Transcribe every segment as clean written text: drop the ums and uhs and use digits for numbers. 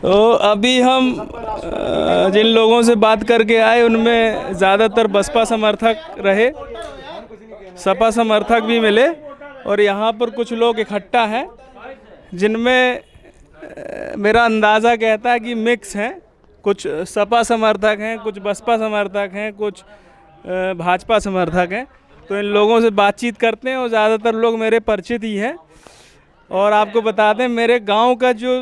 तो अभी हम जिन लोगों से बात करके आए उनमें ज़्यादातर बसपा समर्थक रहे, सपा समर्थक भी मिले और यहाँ पर कुछ लोग इकट्ठा हैं जिनमें मेरा अंदाज़ा कहता है कि मिक्स हैं। कुछ सपा समर्थक हैं, कुछ बसपा समर्थक हैं, कुछ भाजपा समर्थक हैं। तो इन लोगों से बातचीत करते हैं और ज़्यादातर लोग मेरे परिचित ही हैं। और आपको बता दें मेरे गांव का जो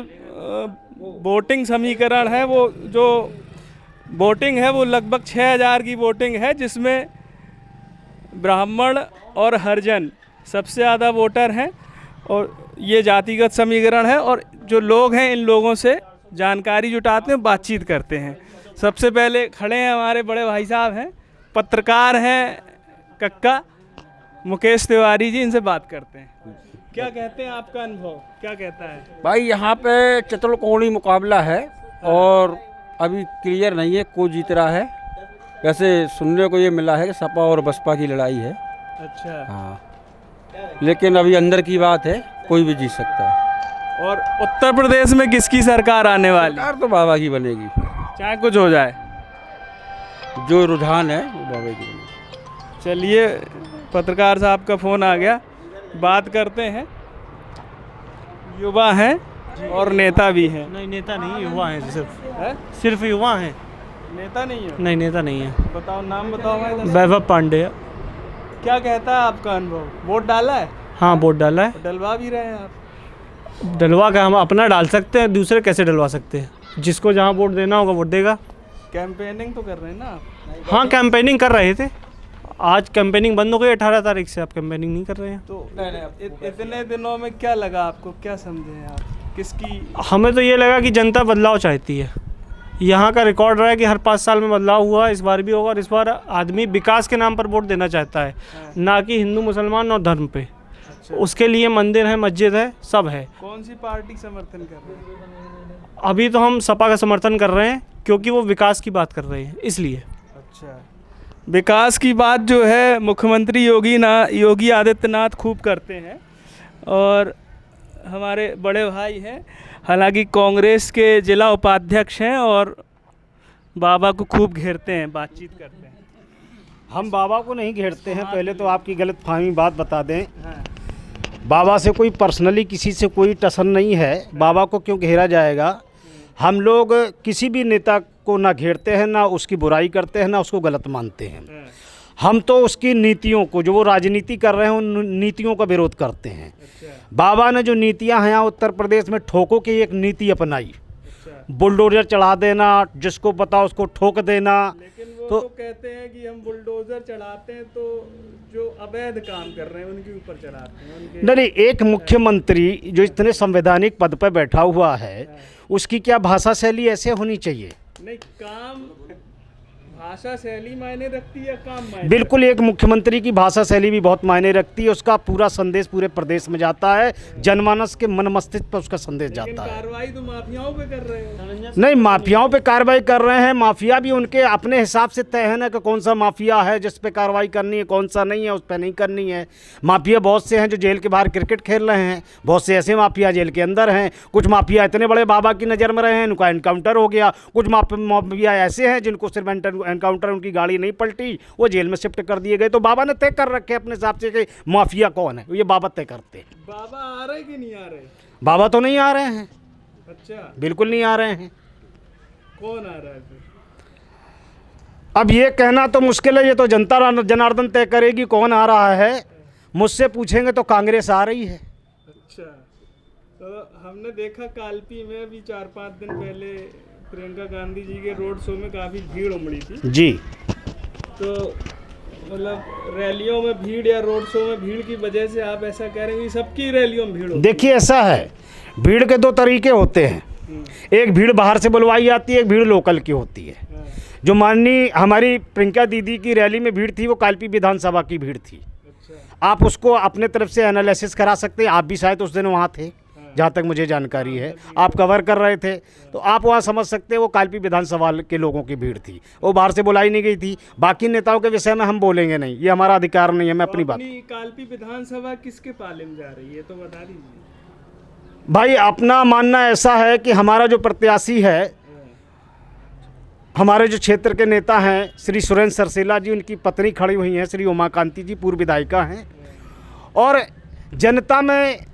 वोटिंग समीकरण है, वो जो वोटिंग है वो लगभग 6000 की वोटिंग है, जिसमें ब्राह्मण और हरिजन सबसे ज़्यादा वोटर हैं। और ये जातिगत समीकरण है और जो लोग हैं इन लोगों से जानकारी जुटाते हैं, बातचीत करते हैं। सबसे पहले खड़े हैं हमारे बड़े भाई साहब हैं, पत्रकार हैं कक्का मुकेश तिवारी जी, इनसे बात करते हैं। क्या कहते हैं, आपका अनुभव क्या कहता है? भाई यहाँ पे चतुर्कोणी मुकाबला है और अभी क्लियर नहीं है कौन जीत रहा है। वैसे सुनने को ये मिला है कि सपा और बसपा की लड़ाई है। अच्छा। हाँ, लेकिन अभी अंदर की बात है, कोई भी जीत सकता है। और उत्तर प्रदेश में किसकी सरकार आने वाली? सरकार तो बाबा की बनेगी, चाहे कुछ हो जाए। जो रुझान है वो बाबा की बनेगी। चलिए, पत्रकार साहब का फ़ोन आ गया, बात करते हैं। युवा हैं और नेता भी हैं। नहीं, नेता नहीं, युवा हैं। सिर्फ युवा हैं, नेता नहीं है? नहीं, नेता नहीं है। बताओ, नाम बताओ भाई। वैभव पांडे। क्या कहता है आपका अनुभव? वोट डाला है? हाँ, वोट डाला है। डलवा भी रहे हैं आप? डलवा का हम अपना डाल सकते हैं, दूसरे कैसे डलवा सकते हैं? जिसको जहाँ वोट देना होगा वोट देगा। कैंपेनिंग तो कर रहे हैं ना आप? हाँ, कैंपेनिंग कर रहे थे। आज कैंपेनिंग बंद हो गई, 18 तारीख से आप कैंपेनिंग नहीं कर रहे हैं। तो इतने दिनों में क्या लगा आपको, क्या समझे हैं आप? किसकी? हमें तो ये लगा कि जनता बदलाव चाहती है। यहाँ का रिकॉर्ड रहा है कि हर 5 साल में बदलाव हुआ, इस बार भी होगा। और इस बार आदमी विकास के नाम पर वोट देना चाहता है, ना कि हिंदू मुसलमान और धर्म पे। अच्छा। उसके लिए मंदिर है, मस्जिद है, सब है। कौन सी पार्टी समर्थन कर रहे हैं? अभी तो हम सपा का समर्थन कर रहे हैं, क्योंकि वो विकास की बात कर रहे हैं, इसलिए। अच्छा, विकास की बात जो है मुख्यमंत्री योगी आदित्यनाथ खूब करते हैं और हमारे बड़े भाई हैं, हालांकि कांग्रेस के जिला उपाध्यक्ष हैं और बाबा को खूब घेरते हैं, बातचीत करते हैं। हम बाबा को नहीं घेरते हैं। पहले तो आपकी गलतफहमी बात बता दें। बाबा से कोई पर्सनली किसी से कोई टसन नहीं है। बाबा को क्यों घेरा जाएगा? हम लोग किसी भी नेता को ना घेरते हैं, ना उसकी बुराई करते हैं, ना उसको गलत मानते हैं। हम तो उसकी नीतियों को, जो वो राजनीति कर रहे हैं, उन नीतियों का विरोध करते हैं। बाबा ने जो नीतियां हैं उत्तर प्रदेश में, ठोको की एक नीति अपनाई। बुलडोजर चढ़ा देना, जिसको पता उसको ठोक देना। लेकिन वो तो कहते हैं कि हम बुलडोजर चढ़ाते हैं तो जो अवैध काम कर रहे हैं उनके ऊपर चढ़ाते हैं। नहीं, एक मुख्यमंत्री जो इतने संवैधानिक पद पर बैठा हुआ है, उसकी क्या भाषा शैली ऐसे होनी चाहिए? नहीं, काम भाषा शैली मायने रखती है, काम मायने? बिल्कुल, एक मुख्यमंत्री की भाषा शैली भी बहुत मायने रखती है। उसका पूरा संदेश पूरे प्रदेश में जाता है, जनमानस के मन मस्तिष्क पर उसका संदेश जाता है। कार्रवाई तो माफियाओं पे कर रहे हैं। नहीं, माफियाओं पे कार्रवाई कर रहे हैं। माफिया भी उनके अपने हिसाब से तय है ना कि कौन सा माफिया है जिस पे कार्रवाई करनी है, कौन सा नहीं है उस पर नहीं करनी है। माफिया बहुत से हैं जो जेल के बाहर क्रिकेट खेल रहे हैं, बहुत से ऐसे माफिया जेल के अंदर हैं। कुछ माफिया इतने बड़े बाबा की नज़र में रहे हैं, उनका एनकाउंटर हो गया। कुछ माफिया ऐसे हैं जिनको सिर्फ एनकाउंटर, उनकी गाड़ी नहीं पलटी, वो जेल में शिफ्ट कर दिए गए। तो बाबा ने तय कर रखे अपने हिसाब से कि माफिया कौन है, ये बाबा तय करते हैं। बाबा आ रहे कि नहीं आ रहे? बाबा तो नहीं आ रहे हैं। अच्छा, बिल्कुल नहीं आ रहे हैं। कौन आ रहा है फिर? अब ये कहना तो मुश्किल है, ये तो जनता जनार्दन तय करेगी कौन आ रहा है। मुझसे पूछेंगे तो कांग्रेस आ रही है। अच्छा, तो हमने देखा कालपी में भी 4-5 दिन पहले प्रियंका गांधी जी के रोड शो में काफ़ी भीड़ उमड़ी थी जी। तो मतलब रैलियों में भीड़ या रोड शो में भीड़ की वजह से आप ऐसा कह रहे हैं कि सबकी रैलियों में भीड़ होती है? देखिए, ऐसा है, भीड़ के 2 तरीके होते हैं। एक भीड़ बाहर से बुलवाई जाती है, एक भीड़ लोकल की होती है। जो माननीय हमारी प्रियंका दीदी की रैली में भीड़ थी, वो कालपी विधानसभा की भीड़ थी। आप उसको अपने तरफ से एनालिसिस करा सकते हैं। आप भी शायद उस दिन वहाँ थे, जहाँ तक मुझे जानकारी है, आप कवर कर रहे थे, तो आप वहाँ समझ सकते हैं वो कालपी विधानसभा के लोगों की भीड़ थी। वो बाहर से बुलाई नहीं गई थी। बाकी नेताओं के विषय में हम बोलेंगे नहीं, ये हमारा अधिकार नहीं है। मैं अपनी बात, कालपी विधानसभा किसके पाले में जा रही है तो बता दीजिए। भाई अपना मानना ऐसा है कि हमारा जो प्रत्याशी है, हमारे जो क्षेत्र के नेता हैं श्री सुरेंद्र सरसेला जी, उनकी पत्नी खड़ी हुई हैं श्री उमाकांति जी, पूर्व विधायिका हैं। और जनता में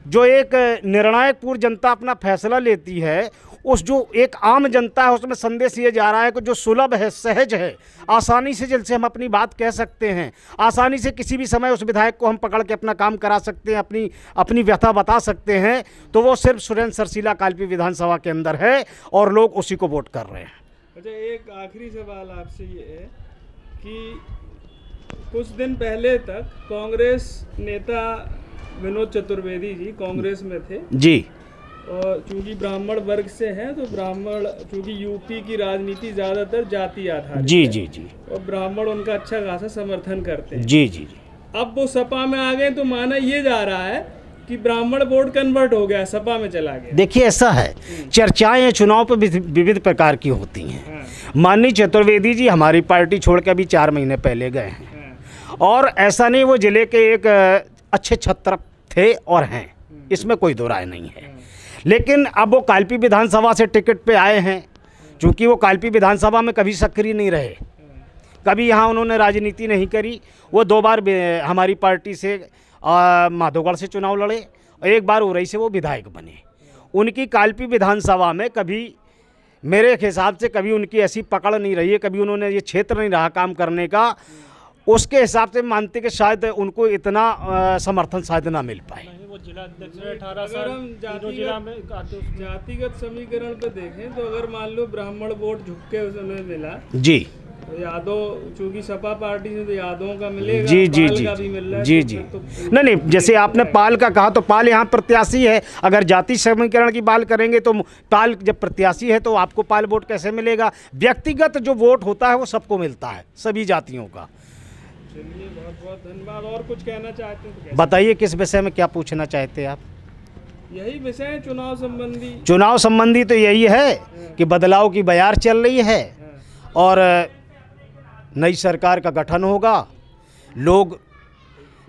जो एक निर्णायक पूर्व जनता अपना फैसला लेती है, उस जो एक आम जनता है उसमें संदेश ये जा रहा है कि जो सुलभ है, सहज है, आसानी से जिनसे हम अपनी बात कह सकते हैं, आसानी से किसी भी समय उस विधायक को हम पकड़ के अपना काम करा सकते हैं, अपनी व्यथा बता सकते हैं, तो वो सिर्फ सुरेंद्र सरसीला कालपी विधानसभा के अंदर है और लोग उसी को वोट कर रहे हैं। अच्छा, एक आखिरी सवाल आपसे ये है कि कुछ दिन पहले तक कांग्रेस नेता विनोद चतुर्वेदी जी कांग्रेस में थे जी, और चूंकि ब्राह्मण वर्ग से हैं तो ब्राह्मण, चूंकि यूपी की राजनीति ज़्यादातर जाति आधारित जी है, जी जी, और ब्राह्मण उनका अच्छा खासा समर्थन करते हैं। जी जी जी। अब वो सपा में आ गए तो माना ये जा रहा है कि ब्राह्मण वोट कन्वर्ट हो गया, सपा में चला गया। देखिए ऐसा है, चर्चाएं चुनाव पर विविध प्रकार की होती हैं। माननीय चतुर्वेदी जी हमारी पार्टी छोड़ के अभी 4 महीने पहले गए हैं, और ऐसा नहीं, वो जिले के एक अच्छे छत्र थे और हैं, इसमें कोई दो राय नहीं है। लेकिन अब वो कालपी विधानसभा से टिकट पे आए हैं, चूँकि वो कालपी विधानसभा में कभी सक्रिय नहीं रहे, कभी यहाँ उन्होंने राजनीति नहीं करी। वो 2 बार हमारी पार्टी से माधोगढ़ से चुनाव लड़े, और 1 बार उरई से वो विधायक बने। उनकी कालपी विधानसभा में कभी, मेरे हिसाब से कभी उनकी ऐसी पकड़ नहीं रही है, कभी उन्होंने ये क्षेत्र नहीं रहा काम करने का, उसके हिसाब से मानते कि शायद उनको इतना समर्थन शायद ना मिल पाए। वो जिला अध्यक्ष 18 अगर साल हम तीनों जिला में जातिगत समीकरण पे देखें तो अगर मान लो ब्राह्मण वोट झुक के उन्हें मिला जी, तो यादव, चूंकि सपा पार्टी से तो यादवों का मिलेगा, जी जी पाल जी का भी मिल रहा है, जी तो जी। फिर तो नहीं, जैसे आपने पाल का कहा तो पाल यहाँ प्रत्याशी है। अगर जाति समीकरण की बात करेंगे तो पाल जब प्रत्याशी है तो आपको पाल वोट कैसे मिलेगा? व्यक्तिगत जो वोट होता है वो सबको मिलता है, सभी जातियों का। चलिए, बहुत बहुत धन्यवाद। और कुछ कहना चाहते हैं तो बताइए किस विषय में क्या पूछना चाहते हैं आप? यही विषय है चुनाव संबंधी। चुनाव संबंधी तो यही है कि बदलाव की बयार चल रही है और नई सरकार का गठन होगा, लोग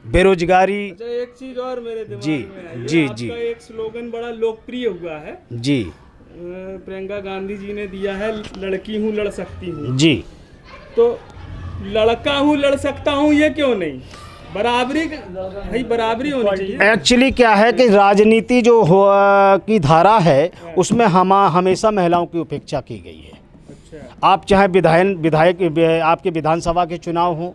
बेरोजगारी। अच्छा, एक चीज और मेरे दिमाग जी, में आई है। जी, आपका जी। एक स्लोगन बड़ा लोकप्रिय हुआ है, जी प्रियंका गांधी जी ने दिया है, लड़की हूँ लड़ सकती हूँ। जी, तो लड़का हूँ लड़ सकता हूँ, ये क्यों नहीं? बराबरी, भाई बराबरी होनी चाहिए। एक्चुअली क्या है कि राजनीति जो की धारा है उसमें हमेशा महिलाओं की उपेक्षा की गई है। अच्छा, आप चाहे विधायक आपके विधानसभा के चुनाव हों,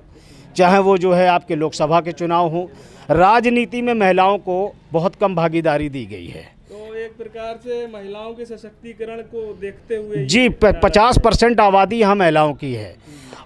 चाहे वो जो है आपके लोकसभा के चुनाव हों, राजनीति में महिलाओं को बहुत कम भागीदारी दी गई है। तो एक प्रकार से महिलाओं के सशक्तिकरण को देखते हुए जी, 50% आबादी यहाँ महिलाओं की है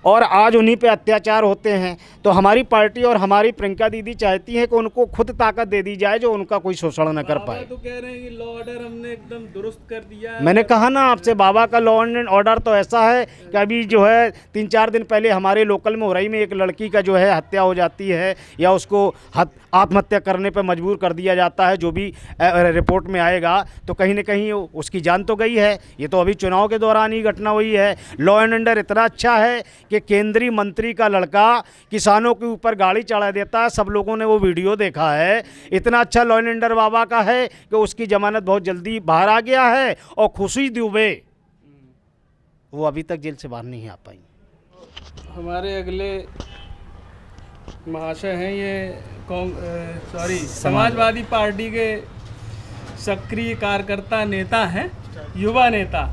और आज उन्हीं पे अत्याचार होते हैं। तो हमारी पार्टी और हमारी प्रियंका दीदी चाहती हैं कि उनको खुद ताकत दे दी जाए जो उनका कोई शोषण न कर पाए। तो कह रहे हैं कि लॉ ऑर्डर हमने एकदम दुरुस्त कर दिया है। मैंने कहा ना आपसे, बाबा का लॉ एंड ऑर्डर तो ऐसा है कि अभी जो है 3-4 दिन पहले हमारे लोकल में उरई में एक लड़की का जो है हत्या हो जाती है या उसको आत्महत्या करने पर मजबूर कर दिया जाता है, जो भी रिपोर्ट में आएगा तो कहीं ना कहीं उसकी जान तो गई है। ये तो अभी चुनाव के दौरान ही घटना हुई है। लॉ एंड ऑर्डर इतना अच्छा है कि केंद्रीय मंत्री का लड़का किसानों के ऊपर गाड़ी चढ़ा देता है, सब लोगों ने वो वीडियो देखा है। इतना अच्छा लॉ एंड ऑर्डर बाबा का है कि उसकी जमानत बहुत जल्दी बाहर आ गया है और खुशी दुबे वो अभी तक जेल से बाहर नहीं आ पाई। हमारे अगले महाशय हैं, ये समाजवादी पार्टी के सक्रिय कार्यकर्ता नेता हैं, युवा नेता।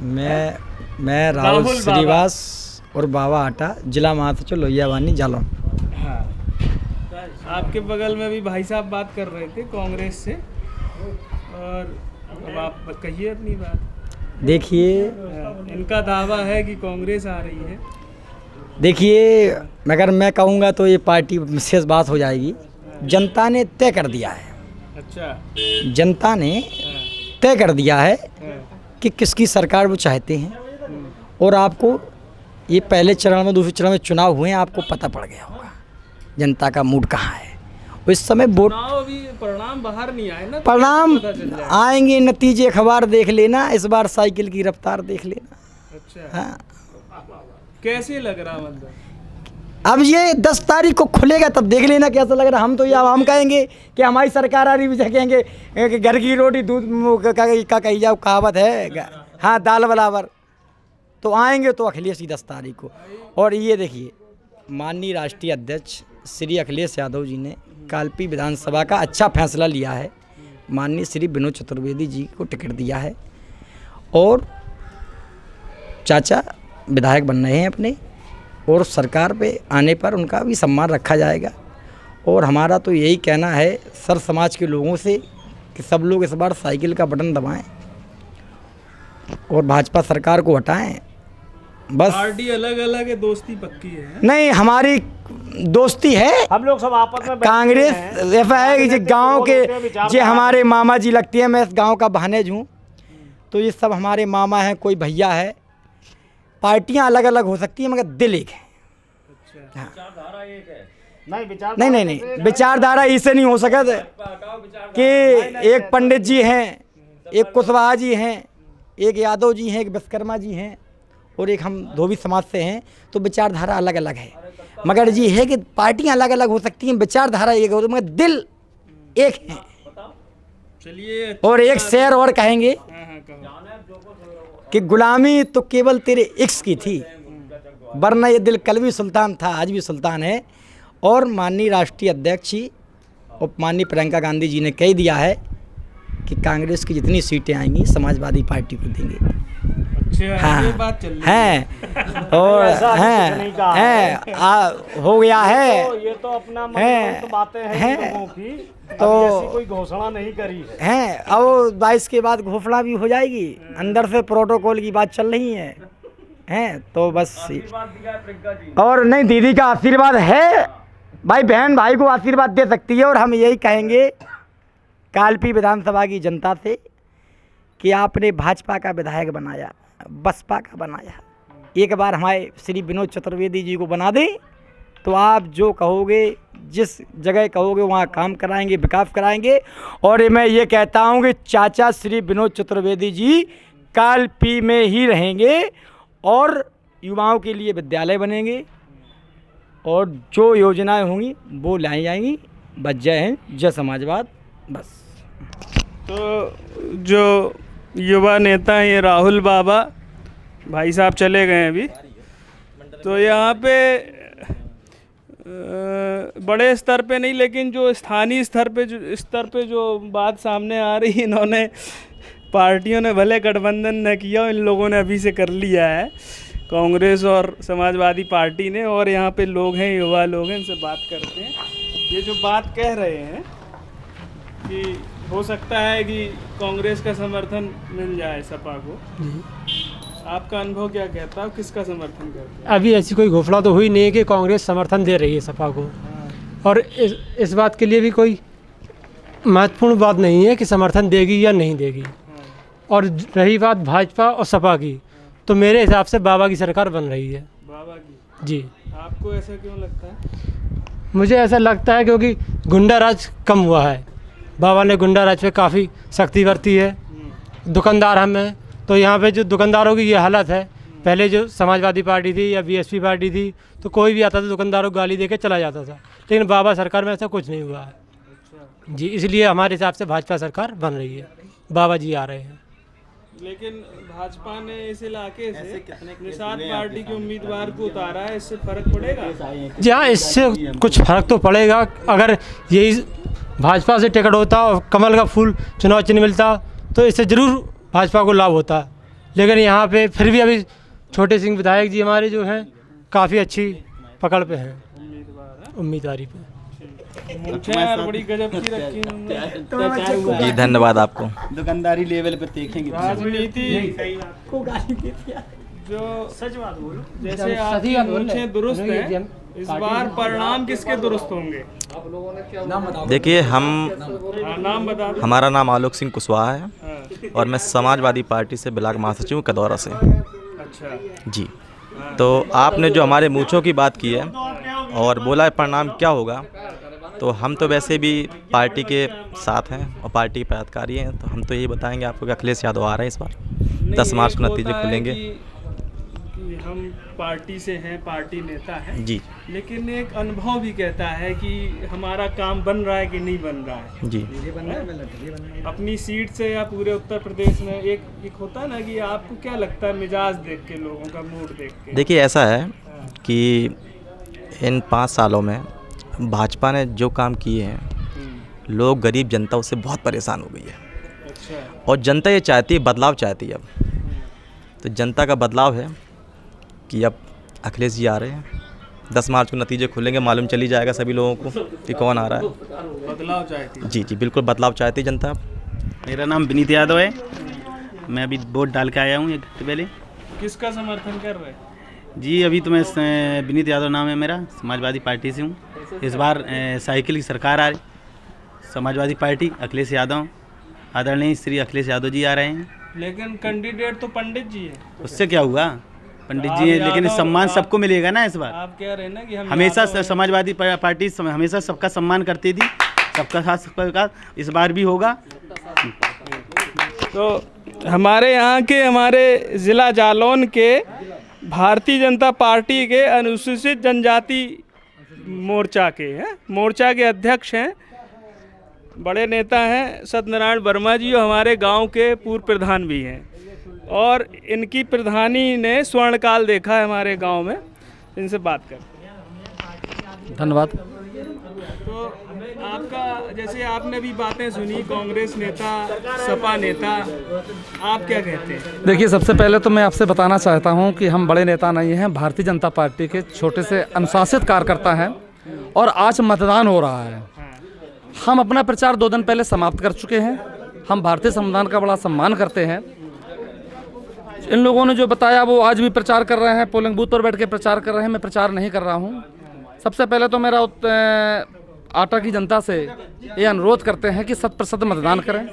मैं राहुल श्रीवास और बाबा आटा, जिला महासचिव लोहियावानी जालौन। हाँ, आपके बगल में भी भाई साहब बात कर रहे थे कांग्रेस से, और अब आप कहिए अपनी बात। देखिए, इनका दावा है कि कांग्रेस आ रही है। देखिए, अगर मैं कहूँगा तो ये पार्टी विशेष बात हो जाएगी। जनता ने तय कर दिया है। अच्छा, जनता ने तय कर दिया है कि किसकी सरकार वो चाहते हैं, और आपको ये पहले चरण में, दूसरे चरण में चुनाव हुए हैं, आपको पता पड़ गया होगा जनता का मूड कहाँ है। इस समय वोट, अभी परिणाम बाहर नहीं आए ना, परिणाम आएंगे, नतीजे अखबार देख लेना, इस बार साइकिल की रफ्तार देख लेना। अच्छा, हाँ, कैसे लग रहा मतलब? अब ये 10 तारीख को खुलेगा तब देख लेना कैसा लग रहा है। हम तो ये हम कहेंगे कि हमारी सरकार आ रही है, कहेंगे कि घर की रोटी दूध का कही जाओ, कहावत है, हाँ दाल बराबर। तो आएंगे तो अखिलेश की 10 तारीख को। और ये देखिए माननीय राष्ट्रीय अध्यक्ष श्री अखिलेश यादव जी ने कालपी विधानसभा का अच्छा फैसला लिया है। माननीय श्री विनोद चतुर्वेदी जी को टिकट दिया है और चाचा विधायक बन रहे हैं अपने, और सरकार पे आने पर उनका भी सम्मान रखा जाएगा। और हमारा तो यही कहना है सर समाज के लोगों से कि सब लोग इस बार साइकिल का बटन दबाएं और भाजपा सरकार को हटाएं। बस पार्टी अलग अलग है, दोस्ती पक्की है। नहीं, हमारी दोस्ती है। हम लोग सब आपस में कांग्रेस ऐसा है कि जो गाँव के जो हमारे मामा जी लगती हैं, मैं इस गाँव का भानेज हूँ, तो ये सब हमारे मामा हैं, कोई भैया है। पार्टियां अलग अलग हो सकती हैं मगर दिल एक है। हाँ। नहीं, विचारधारा इससे नहीं हो सका कि एक पंडित जी हैं, एक कुशवाहा जी हैं, एक यादव जी हैं, एक विश्वकर्मा जी हैं और एक हम धोबी समाज से हैं, तो विचारधारा अलग अलग है। मगर ये है कि पार्टियां अलग अलग हो सकती हैं, विचारधारा एक हो, मगर दिल एक है। चलिए, और एक शेर और कहेंगे कि गुलामी तो केवल तेरे इश्क की थी, वरना ये दिल कल भी सुल्तान था, आज भी सुल्तान है। और माननीय राष्ट्रीय अध्यक्ष जी और माननीय प्रियंका गांधी जी ने कह दिया है कि कांग्रेस की जितनी सीटें आएंगी समाजवादी पार्टी को देंगे। अच्छा, हाँ, ये बात चल रही हैं और हैं हो गया है। तो ये तो अपना मतलब बातें हैं लोगों की, तो ऐसी कोई घोषणा नहीं करी है। अब 22 के बाद घोषणा भी हो जाएगी, अंदर से प्रोटोकॉल की बात चल रही है तो बस। और नहीं, दीदी का आशीर्वाद है, भाई बहन भाई को आशीर्वाद दे सकती है। और हम यही कहेंगे कालपी विधानसभा की जनता से कि आपने भाजपा का विधायक बनाया, बसपा का बनाया, एक बार हमारे श्री विनोद चतुर्वेदी जी को बना दें तो आप जो कहोगे, जिस जगह कहोगे वहाँ काम कराएंगे, विकास कराएंगे। और मैं ये कहता हूँ कि चाचा श्री विनोद चतुर्वेदी जी कालपी में ही रहेंगे और युवाओं के लिए विद्यालय बनेंगे और जो योजनाएं होंगी वो लाई जाएंगी। बस जय हिंद, जय समाजवाद। बस। तो जो युवा नेता हैं ये राहुल बाबा भाई साहब चले गए अभी, तो यहाँ पे बड़े स्तर पे नहीं लेकिन जो स्थानीय स्तर पे जो बात सामने आ रही है, इन्होंने पार्टियों ने भले गठबंधन न किया, इन लोगों ने अभी से कर लिया है, कांग्रेस और समाजवादी पार्टी ने। और यहाँ पे लोग हैं, युवा लोग हैं, इनसे बात करते हैं। ये जो बात कह रहे हैं कि हो सकता है कि कांग्रेस का समर्थन मिल जाए सपा को, आपका अनुभव क्या कहता है, किसका समर्थन करते हैं? अभी ऐसी कोई घोषणा तो हुई नहीं है कि कांग्रेस समर्थन दे रही है सपा को, और इस बात के लिए भी कोई महत्वपूर्ण बात नहीं है कि समर्थन देगी या नहीं देगी। और रही बात भाजपा और सपा की, तो मेरे हिसाब से बाबा की सरकार बन रही है। बाबा की? जी। आपको ऐसा क्यों लगता है? मुझे ऐसा लगता है क्योंकि गुंडा राज कम हुआ है, बाबा ने गुंडा राज पे काफ़ी सख्ती बरती है। दुकानदार हम हैं, तो यहाँ पे जो दुकानदारों की ये हालत है, पहले जो समाजवादी पार्टी थी या बीएसपी पार्टी थी तो कोई भी आता था दुकानदारों को गाली दे के चला जाता था, लेकिन बाबा सरकार में ऐसा कुछ नहीं हुआ है। जी, इसलिए हमारे हिसाब से भाजपा सरकार बन रही है, बाबा जी आ रहे हैं। लेकिन भाजपा ने इस इलाके से निषाद पार्टी के उम्मीदवार को उतारा है, इससे फर्क पड़ेगा? जी हाँ, इससे कुछ फर्क तो पड़ेगा। अगर यही भाजपा से टिकट होता और कमल का फूल चुनाव चिन्ह मिलता तो इससे ज़रूर भाजपा को लाभ होता। लेकिन यहाँ पे फिर भी अभी छोटे सिंह विधायक जी हमारे जो हैं काफ़ी अच्छी पकड़ पे हैं, उम्मीदवारी पे। बड़ी गजब की रखी। जी धन्यवाद आपको। दुकानदारी लेवल पे देखेंगे राजनीति जो सच बात बोलो, जैसे आपकी मूंछें दुरुस्त हैं, इस बार परिणाम किसके दुरुस्त होंगे? देखिए, नाम बता दो। हमारा नाम आलोक सिंह कुशवाहा है और मैं समाजवादी पार्टी से ब्लॉक महासचिव हूँ कदौरा से। अच्छा जी, तो आपने जो हमारे मूंछों की बात की है और बोला है परिणाम क्या होगा, तो हम तो वैसे भी पार्टी के साथ हैं और पार्टी के पदाधिकारी हैं, तो हम तो यही बताएंगे आपको कि अखिलेश यादव आ रहे हैं इस बार। 10 मार्च को नतीजे खुलेंगे। कि हम पार्टी से हैं, पार्टी नेता हैं, जी लेकिन एक अनुभव भी कहता है कि हमारा काम बन रहा है कि नहीं बन रहा है। जी अपनी सीट से या पूरे उत्तर प्रदेश में एक होता है ना कि आपको क्या लगता है मिजाज देख के, लोगों का मूड देख के? देखिए ऐसा है कि इन 5 सालों में भाजपा ने जो काम किए हैं, लोग गरीब जनता उससे बहुत परेशान हो गई है। अच्छा। और जनता ये चाहती है, बदलाव चाहती है। अब तो जनता का बदलाव है कि अब अखिलेश जी आ रहे हैं, 10 मार्च को नतीजे खुलेंगे, मालूम चली जाएगा सभी लोगों को कि कौन आ रहा है। बदलाव चाहती है। जी जी बिल्कुल बदलाव चाहती है जनता। मेरा नाम विनीत यादव है, मैं अभी वोट डाल के आया हूँ 1 घंटे पहले। किसका समर्थन कर रहे हैं? जी अभी तो मैं विनीत यादव नाम है मेरा, समाजवादी पार्टी से हूँ। इस बार साइकिल की सरकार आ रही, समाजवादी पार्टी, अखिलेश यादव, आदरणीय श्री अखिलेश यादव जी आ रहे हैं। लेकिन कैंडिडेट तो पंडित जी है। उससे क्या हुआ, पंडित जी हैं, लेकिन सम्मान सबको मिलेगा ना इस बार। आप कह रहे हैं ना कि हम हमेशा यादव हैं। समाजवादी पार्टी हमेशा सबका सम्मान करती थी, सबका साथ सबका विकास, इस बार भी होगा। तो हमारे यहाँ के, हमारे ज़िला जालौन के भारतीय जनता पार्टी के अनुसूचित जनजाति मोर्चा के अध्यक्ष हैं, बड़े नेता हैं सत्यनारायण वर्मा जी, और हमारे गांव के पूर्व प्रधान भी हैं, और इनकी प्रधानी ने स्वर्णकाल देखा है हमारे गांव में। इनसे बात कर। धन्यवाद। तो आपका, जैसे आपने भी बातें सुनी, कांग्रेस नेता, सपा नेता, आप क्या कहते हैं? देखिए, सबसे पहले तो मैं आपसे बताना चाहता हूं कि हम बड़े नेता नहीं हैं, भारतीय जनता पार्टी के छोटे से अनुशासित कार्यकर्ता हैं, और आज मतदान हो रहा है। हम अपना प्रचार 2 दिन पहले समाप्त कर चुके हैं। हम भारतीय संविधान का बड़ा सम्मान करते हैं। इन लोगों ने जो बताया वो आज भी प्रचार कर रहे हैं, पोलिंग बूथ पर बैठ के प्रचार कर रहे हैं। मैं प्रचार नहीं कर रहा हूँ। सबसे पहले तो मेरा आटा की जनता से ये अनुरोध करते हैं कि 100% मतदान करें,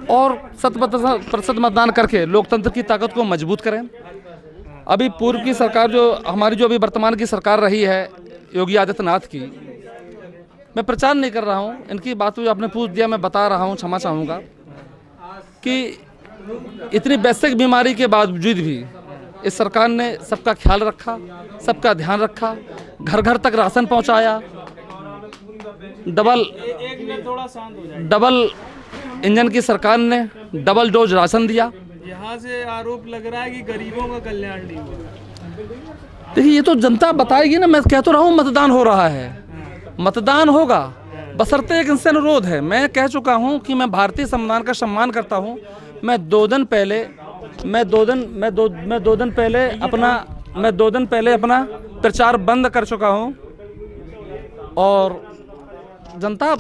और 100% मतदान करके लोकतंत्र की ताकत को मजबूत करें। अभी पूर्व की सरकार, जो हमारी जो अभी वर्तमान की सरकार रही है योगी आदित्यनाथ की, मैं प्रचार नहीं कर रहा हूँ। इनकी बात जो आपने पूछ दिया, मैं बता रहा हूँ, क्षमा चाहूँगा कि इतनी बेसिक बीमारी के बावजूद भी इस सरकार ने सबका ख्याल रखा, सबका ध्यान रखा, घर घर तक राशन पहुँचाया, डबल इंजन की सरकार ने डबल डोज राशन दिया। यहाँ से आरोप लग रहा है कि गरीबों का कल्याण नहीं हुआ। देखिए, ये तो जनता बताएगी ना। मैं कह तो रहा हूँ मतदान हो रहा है, मतदान होगा, बशर्ते एक इनसे अनुरोध है। मैं कह चुका हूँ कि मैं भारतीय संविधान का सम्मान करता हूँ। मैं 2 दिन पहले अपना प्रचार बंद कर चुका हूँ, और जनता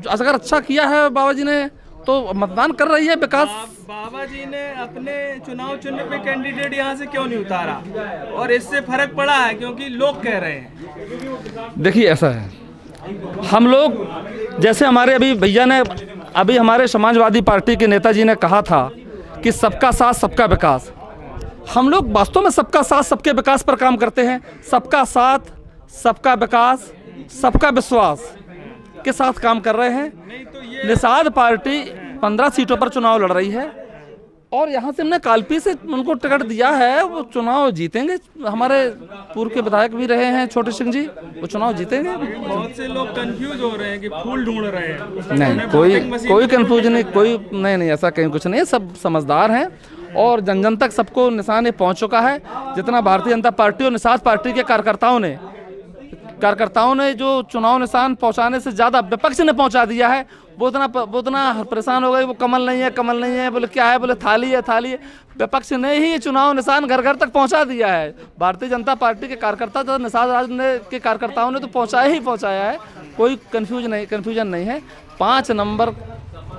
अगर अच्छा किया है बाबा जी ने तो मतदान कर रही है। विकास बाबा जी ने अपने चुनाव चिन्ह पे कैंडिडेट यहाँ से क्यों नहीं उतारा, और इससे फर्क पड़ा है क्योंकि लोग कह रहे हैं। देखिए, ऐसा है, हम लोग जैसे हमारे अभी भैया ने, अभी हमारे समाजवादी पार्टी के नेताजी ने कहा था कि सबका साथ सबका विकास। हम लोग वास्तव में सबका साथ सबके विकास पर काम करते हैं। सबका साथ सबका विकास, सबका विश्वास के साथ काम कर रहे हैं। निषाद पार्टी 15 सीटों पर चुनाव लड़ रही है, और यहाँ से हमने कालपी से उनको टिकट दिया है। वो चुनाव जीतेंगे। हमारे पूर्व के विधायक भी रहे हैं छोटे सिंह जी, वो चुनाव जीतेंगे। बहुत से लोग कंफ्यूज हो रहे हैं कि फूल ढूंढ रहे हैं। नहीं, कोई कंफ्यूजन नहीं, कोई नहीं, ऐसा कहीं कुछ नहीं है। सब समझदार हैं, और जन जन तक सबको निशान पहुँच चुका है। जितना भारतीय जनता पार्टी और निषाद पार्टी के कार्यकर्ताओं ने जो चुनाव निशान पहुंचाने से ज़्यादा विपक्ष ने पहुंचा दिया है, वो उतना परेशान हो गए। वो कमल नहीं है, बोले क्या है, बोले थाली है। विपक्ष ने ही चुनाव निशान घर घर तक पहुंचा दिया है। भारतीय जनता पार्टी के कार्यकर्ता तो निषाद राज के कार्यकर्ताओं ने तो पहुंचाया है। कोई कन्फ्यूजन नहीं है। 5 नंबर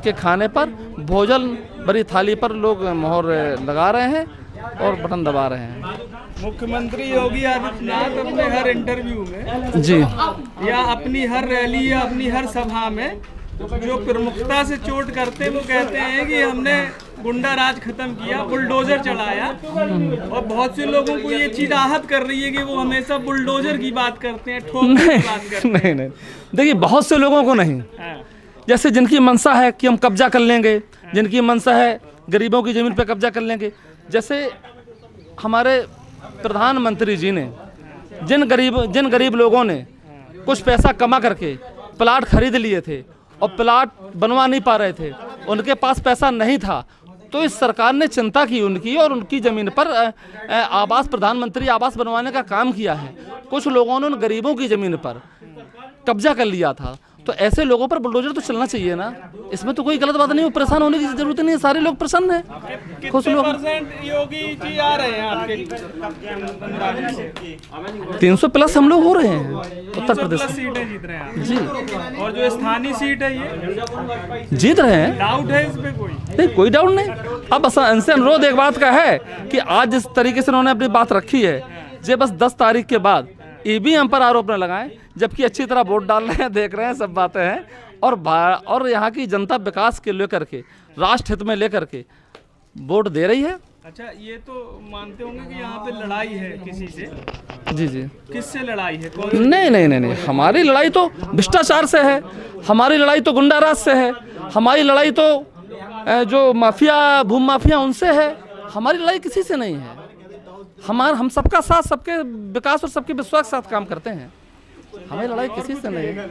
के खाने पर, भोजन भरी थाली पर लोग मोहर लगा रहे हैं और बटन दबा रहे हैं। मुख्यमंत्री योगी आदित्यनाथ अपने हर इंटरव्यू में जी, या अपनी हर रैली या अपनी हर सभा में जो प्रमुखता से चोट करते हैं, वो कहते हैं कि हमने गुंडा राज खत्म किया, बुलडोजर चलाया। और बहुत से लोगों को ये चीज आहत कर रही है कि वो हमेशा बुलडोजर की बात करते हैं, ठोकर की बात करते हैं। नहीं, देखिए, बहुत से लोगों को नहीं। जैसे जिनकी मंशा है कि हम कब्जा कर लेंगे, जिनकी मंशा है गरीबों की जमीन पर कब्जा कर लेंगे। जैसे हमारे प्रधानमंत्री जी ने जिन गरीब लोगों ने कुछ पैसा कमा करके प्लाट खरीद लिए थे और प्लाट बनवा नहीं पा रहे थे, उनके पास पैसा नहीं था, तो इस सरकार ने चिंता की उनकी और उनकी ज़मीन पर आवास, प्रधानमंत्री आवास बनवाने का काम किया है। कुछ लोगों ने उन गरीबों की ज़मीन पर कब्जा कर लिया था, तो ऐसे लोगों पर बुलडोजर तो चलना चाहिए ना, इसमें तो कोई गलत बात नहीं है। परेशान होने की जरूरत नहीं है, सारे लोग प्रसन्न हैं, खुश लोग। योगी जी आ रहे हैं आपके 300+ हम लोग हो रहे हैं उत्तर प्रदेश में। सीटें जीत रहे हैं जी, और जो स्थानीय सीट है ये जीत रहे हैं, डाउट है इस पे कोई? नहीं, कोई डाउट नहीं। अब इनसे अनुरोध एक बात का है कि आज जिस तरीके से उन्होंने अपनी बात रखी है, जे बस 10 तारीख के बाद ईवीएम पर आरोप न लगाएं, जबकि अच्छी तरह वोट डाल रहे हैं, देख रहे हैं, सब बातें हैं, और यहाँ की जनता विकास के लेकर के, राष्ट्र हित में लेकर के वोट दे रही है। अच्छा, ये तो मानते होंगे कि यहाँ पे लड़ाई है किसी से? जी जी। किससे लड़ाई है? नहीं, हमारी लड़ाई तो भ्रष्टाचार से है, हमारी लड़ाई तो गुंडाराज से है, हमारी लड़ाई तो जो माफिया, भूमि माफिया, उनसे है। हमारी लड़ाई किसी से नहीं है। हम सबका साथ, सबके विकास और सबके विश्वास के साथ काम करते हैं। हमें लड़ाई किसी से नहीं है।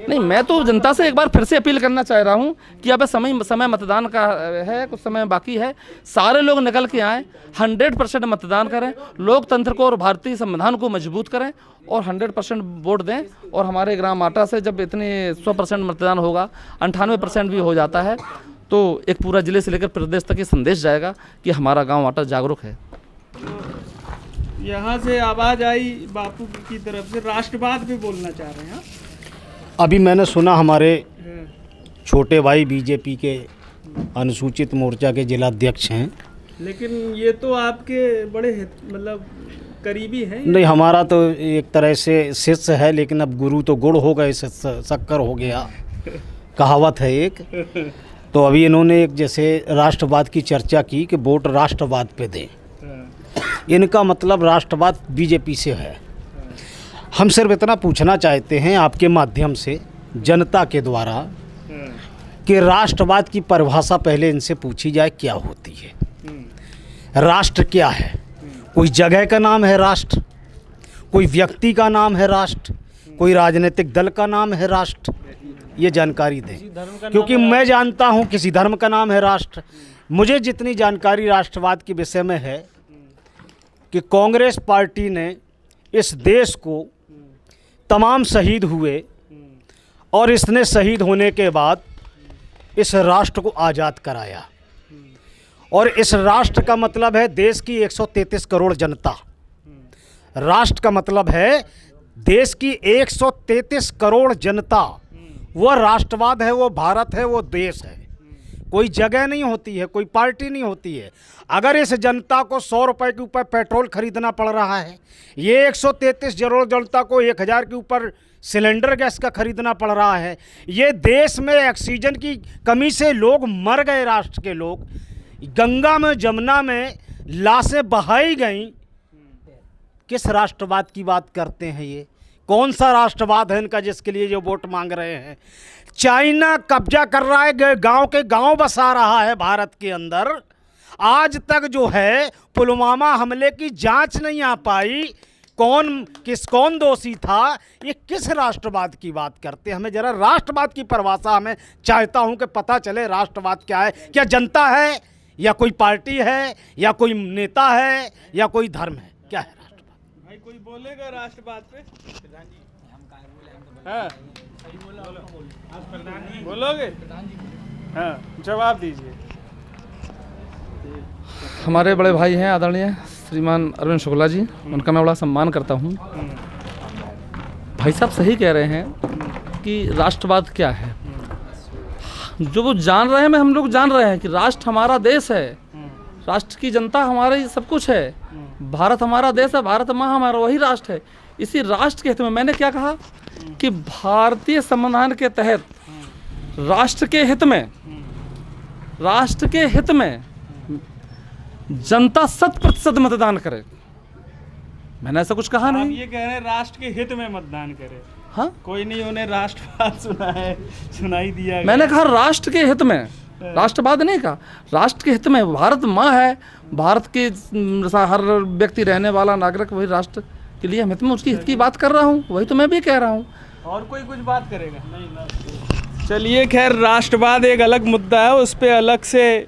नहीं, मैं तो जनता से एक बार फिर से अपील करना चाह रहा हूं कि अब समय मतदान का है, कुछ समय बाकी है, सारे लोग निकल के आएँ, 100% मतदान करें, लोकतंत्र को और भारतीय संविधान को मजबूत करें और 100% वोट दें। और हमारे ग्राम आटा से जब इतने 100% मतदान होगा, 98% भी हो जाता है, तो एक पूरा जिले से लेकर प्रदेश तक ये संदेश जाएगा कि हमारा गाँव आटा जागरूक है। यहाँ से आवाज़ आई बापू की तरफ से, राष्ट्रवाद भी बोलना चाह रहे हैं। अभी मैंने सुना हमारे छोटे भाई बीजेपी के अनुसूचित मोर्चा के जिलाध्यक्ष हैं, लेकिन ये तो आपके बड़े मतलब करीबी हैं। नहीं, हमारा तो एक तरह से शिष्य है, लेकिन अब गुरु तो गुड़ हो गए, शक्कर हो गया, कहावत है एक। तो अभी इन्होंने एक जैसे राष्ट्रवाद की चर्चा की कि वोट राष्ट्रवाद पे दें। इनका मतलब राष्ट्रवाद बीजेपी से है। हम सिर्फ इतना पूछना चाहते हैं आपके माध्यम से जनता के द्वारा कि राष्ट्रवाद की परिभाषा पहले इनसे पूछी जाए, क्या होती है? राष्ट्र क्या है? कोई जगह का नाम है राष्ट्र? कोई व्यक्ति का नाम है राष्ट्र? कोई राजनीतिक दल का नाम है राष्ट्र? ये जानकारी दें, क्योंकि मैं जानता हूँ किसी धर्म का नाम है राष्ट्र। मुझे जितनी जानकारी राष्ट्रवाद के विषय में है कि कांग्रेस पार्टी ने इस देश को तमाम शहीद हुए और इसने शहीद होने के बाद इस राष्ट्र को आज़ाद कराया, और इस राष्ट्र का मतलब है देश की 133 करोड़ जनता। राष्ट्र का मतलब है देश की 133 करोड़ जनता। वो राष्ट्रवाद है, वो भारत है, वो देश है। कोई जगह नहीं होती है, कोई पार्टी नहीं होती है। अगर इस जनता को 100 रुपये के ऊपर पेट्रोल खरीदना पड़ रहा है, ये 133 करोड़ जनता को 1000 के ऊपर सिलेंडर गैस का खरीदना पड़ रहा है, ये देश में ऑक्सीजन की कमी से लोग मर गए, राष्ट्र के लोग, गंगा में जमुना में लाशें बहाई गईं, किस राष्ट्रवाद की बात करते हैं? ये कौन सा राष्ट्रवाद है इनका जिसके लिए जो वोट मांग रहे हैं? चाइना कब्जा कर रहा है, गांव के गांव बसा रहा है भारत के अंदर। आज तक जो है पुलवामा हमले की जांच नहीं आ पाई, कौन दोषी था? ये किस राष्ट्रवाद की बात करते हैं? हमें जरा राष्ट्रवाद की परिभाषा हमें चाहता हूं कि पता चले राष्ट्रवाद क्या है। क्या जनता है, या कोई पार्टी है, या कोई नेता है, या कोई धर्म है? क्या है राष्ट्रवाद? भाई कोई बोलेगा राष्ट्रवाद पे? हाँ, बोलोगे? हाँ, जवाब दीजिए। हमारे बड़े भाई हैं आदरणीय श्रीमान अरविंद शुक्ला जी, उनका मैं बड़ा सम्मान करता हूं। भाई साहब सही कह रहे हैं कि राष्ट्रवाद क्या है। जो वो जान रहे हैं, हम लोग जान रहे हैं कि राष्ट्र हमारा देश है, राष्ट्र की जनता हमारे सब कुछ है, भारत हमारा देश है, भारत माँ हमारा वही राष्ट्र है। इसी राष्ट्र के हित में मैंने क्या कहा कि भारतीय संविधान के तहत राष्ट्र के हित में जनता 100% मतदान करे। मैंने ऐसा कुछ कहा नहीं। ये कह रहे हैं राष्ट्र के हित में मतदान करे। हाँ, कोई नहीं, उन्हें राष्ट्रवाद सुनाई दिया। मैंने कहा राष्ट्र के हित में राष्ट्रवाद नहीं कहा, राष्ट्र के हित में। भारत माँ है, भारत के हर व्यक्ति रहने वाला नागरिक वही राष्ट्र के लिए हित में उसकी हित की बात कर रहा हूँ, वही तो मैं भी कह रहा हूँ। और कोई कुछ बात करेगा? चलिए, खैर राष्ट्रवाद एक अलग मुद्दा है, उस पर अलग से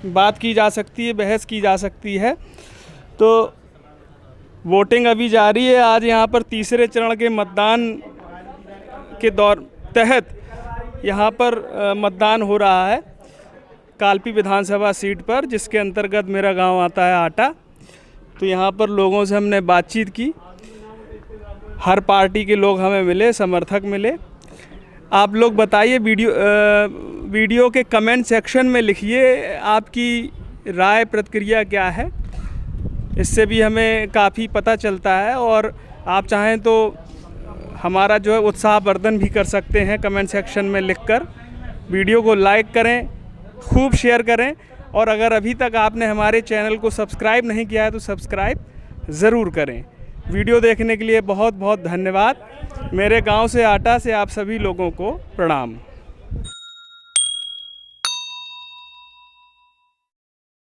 बात की जा सकती है, बहस की जा सकती है। तो वोटिंग अभी जारी है। आज यहाँ पर तीसरे चरण के मतदान के तहत यहाँ पर मतदान हो रहा है कालपी विधानसभा सीट पर, जिसके अंतर्गत मेरा गांव आता है आटा। तो यहाँ पर लोगों से हमने बातचीत की, हर पार्टी के लोग हमें मिले, समर्थक मिले। आप लोग बताइए, वीडियो के कमेंट सेक्शन में लिखिए आपकी राय, प्रतिक्रिया क्या है। इससे भी हमें काफ़ी पता चलता है, और आप चाहें तो हमारा जो है उत्साहवर्धन भी कर सकते हैं कमेंट सेक्शन में लिखकर। वीडियो को लाइक करें, खूब शेयर करें, और अगर अभी तक आपने हमारे चैनल को सब्सक्राइब नहीं किया है तो सब्सक्राइब ज़रूर करें। वीडियो देखने के लिए बहुत बहुत धन्यवाद। मेरे गांव से आटा से आप सभी लोगों को प्रणाम।